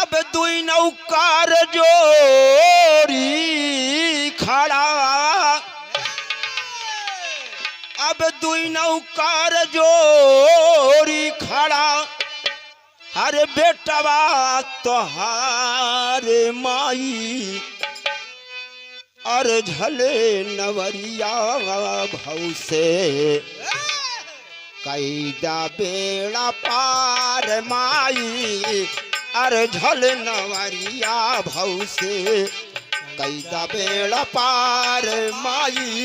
अब दुई नौकार जोरी खड़ा, अब दुई नौकार जोरी खड़ा, अरे बेटवा तोहारे माई और झले नवरिया भौ से कैदा बेड़ा पार माई, अरे झल नवरिया भौ से कैदा बेड़ा पार माई,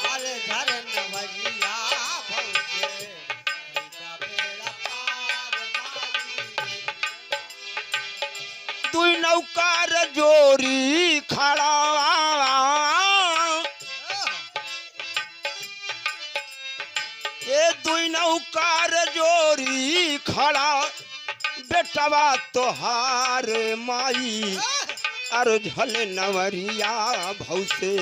अरे धर नवरिया भौ से कैदा बेड़ा पार माई। दुई नौकार जोरी खड़ा, ये दुई नौकार जोरी खड़ा, बेटवा तोहार माई अरे झल नवरिया भौ से,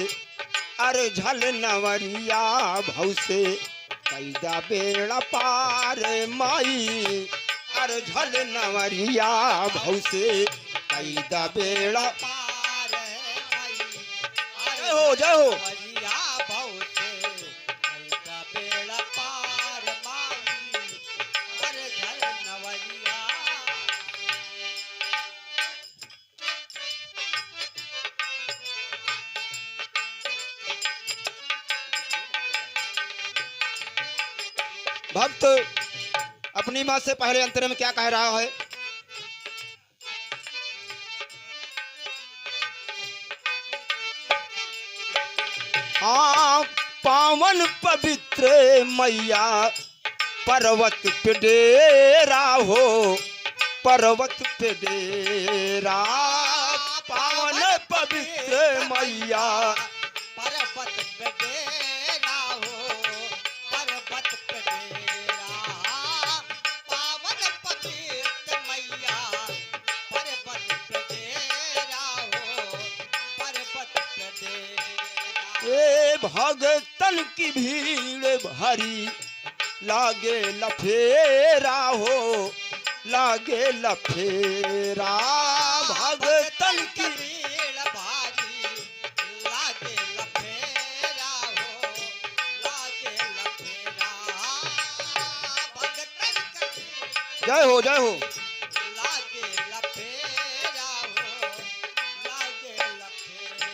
अरे झल नवरिया भौ से कैदा बेड़ा पार माई, अरे झल नवरिया भौ से कैदा बेड़ा पार माई। जय हो जय हो। नवरिया भौ से कैदा बेड़ा पार माई, अरे धर नवरिया। भक्त अपनी माँ से पहले अंतर में क्या कह रहा है? हाँ पावन पवित्र मैया पर्वत पे डेरा हो, पर्वत पे डेरा, पावन पवित्र मैया पर्वत पे डेरा हो, पर्वत पे डेरा, पावन पवित्र मैया पर्वत पे डेरा हो, पर्वत पे डेरा। ए भगतन की भीड़ भारी लागे लफेरा हो, लागे लफेरा, भगतन की भीड़ भारी लागे लफेरा हो, लागे लफेरा, भगतन की जय हो जय हो। लागे लफेरा हो, लागे लफेरा।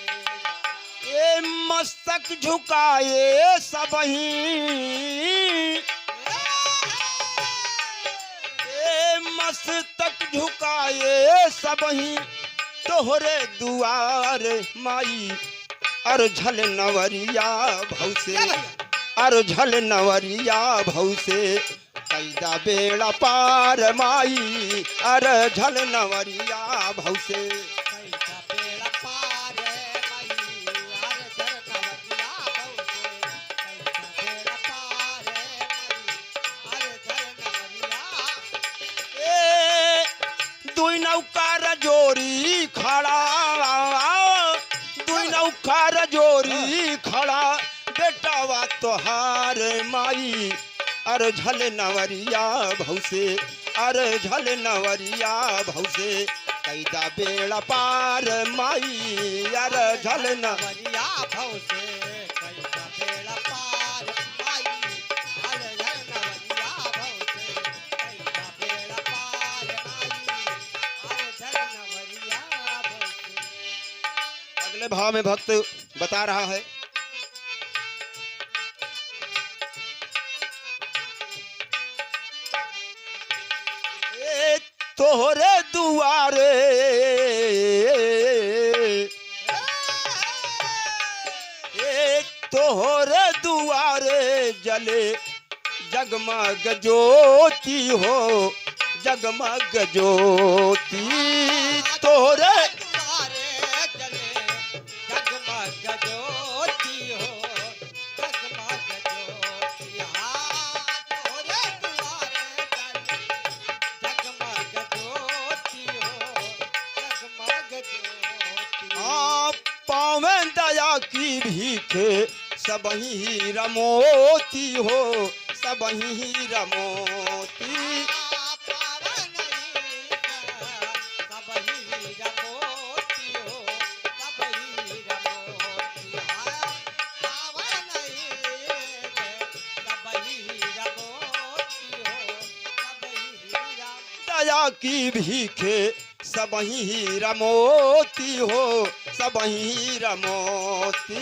ये मस्तक झुकाए सबही, ये मस्तक झुकाए सबही तोहरे दुआर माई, अर झल नवरिया भौ से, अर झल नवरिया भौ से कैदा बेड़ा पार माई, अर झल नवरिया भौ से कैदा बेड़ा पार माई, अरे धर नवरिया भौ से कैदा बेड़ा पार माई, अरे धर नवरिया। ए दुई नौकार जोरी खड़ा, दुई नौकार जोरी खड़ा, बेटावा तोहार माई अरे झल नवरिया भौ से, अरे झल नवरिया भौ से कैदा बेड़ा पार माई, अरे झल न नवरिया भौ से कैदा बेड़ा पार माई, अरे धर नवरिया भौ से कैदा बेड़ा पार माई, अरे धर नवरिया भौ से। अगले भाव में भक्त बता रहा है, ए तोहरे दुआरे, ए तोहरे दुआरे जले जगमग ज्योति हो, जगमग ज्योति तोहरे दुआरे जले जगमग ज्योति हो, जगमग ज्योति, हाँ तोरे दुआरे जले जगमग ज्योति हो, जगमग ज्योति। हाँ पावन दया की भीखे सबही रमोती हो, सबही रमोती, दया की भीखे सबही हीरा मोती हो, सबही हीरा मोती।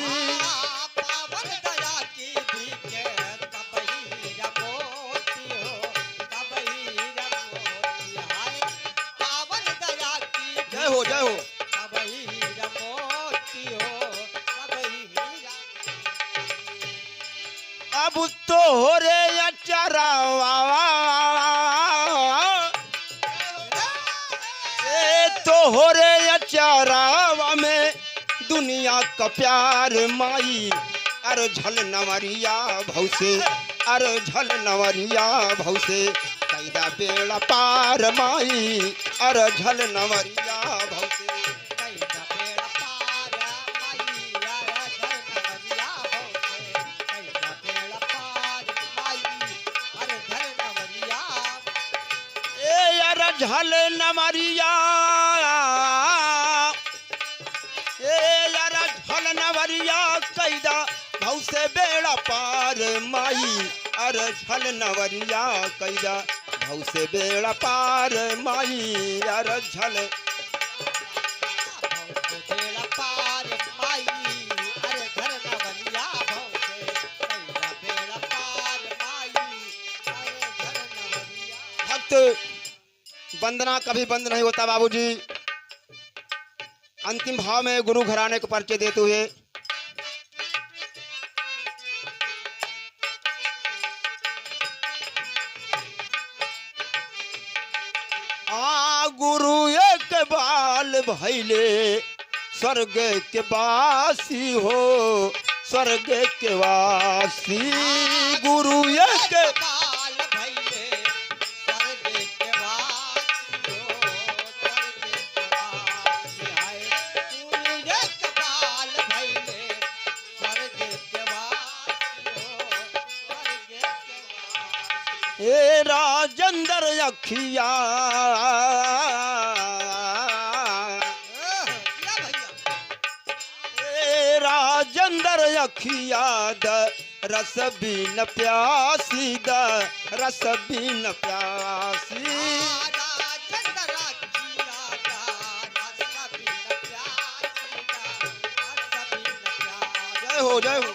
पावन दया की भीखे सबही हीरा मोती हो, सबही हीरा मोती। हाय पावन दया की जय हो, जय हो। सबही हीरा मोती हो, सबही हीरा। अब तो हो रे अचारावा, ए तो हो रे अचारावा में दुनिया का प्यार माई। अरे झल नवरिया भौ से, अरे झल नवरिया भौ से कैदा बेड़ा पार माई। अरे झल नवरिया भौ से कैदा बेड़ा पार माई, अरे झल नवरिया भौ से। कैदा बेड़ा पार माई, अरे झल नवरिया। ए यार झल नवरिया, ए यार झल नवरिया कैदा भौ से बेड़ा पार माई। अरे झल नवरिया कैदा भौ से बेड़ा पार माई। अरे झल भौ से बेड़ा पार माई, अरे झल नवरिया भौ से। कैदा बेड़ा पार माई, अरे झल नवरिया। भक्त वंदना कभी बंद नहीं होता बाबूजी। अंतिम भाव में गुरु घराने को परिचय देते हुए गुरु एक बाल भैले स्वर्ग के वासी हो, स्वर्ग के वासी। गुरु एक बाल भैले स्वर्ग के वासी हो, स्वर्ग के वासी। हाय गुरु एक बाल भैले स्वर्ग के वासी हो, स्वर्ग के वासी। हे राजेंद्र अखिया, क्या भैया? हे राजेंद्र अखिया द रस बीन प्यासी, द रस बीन प्यासी। राजेंद्र अखिया दा रस बीन प्यासी, दा रस बीन प्यासी। जय हो, जय हो।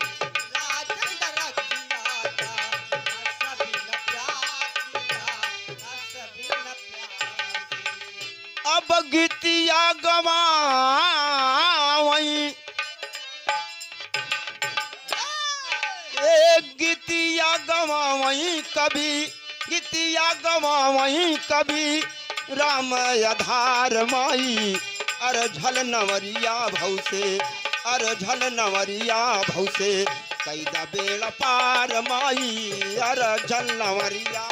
राजेंद्र अखिया दा रस बीन प्यासी, दा रस बीन प्यासी। अब गीतिया गवावई, एक गीतिया गवावई कभी, गीतिया गवावई कभी राम आधार माई। अरे झल नवरिया भौ से, अरे झल नवरिया भौ से कैदा बेड़ा पार माई। अरे झल नवरिया।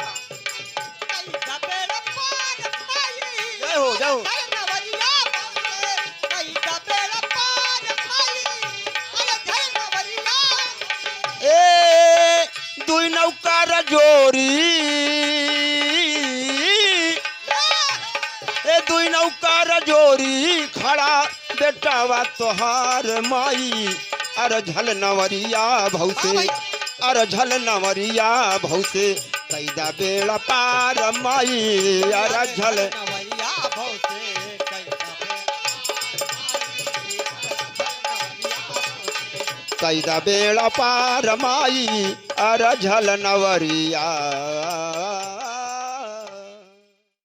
कैदा बेड़ा पार माई, जय हो, जय हो। झल नवरिया भौ से। कैदा बेड़ा पार माई, अरे झल नवरिया। ए दुई नौका रजोरी, ए दुई नौका रजोरी खड़ा बेटावा तोहार माई। अरे झल नवरिया भौ से, अरे झल नवरिया भौ से कैदा बेड़ा पार माई। अरे झल नवरिया भौ से। कैदा बेड़ा पार माई। अरे झल नवरिया।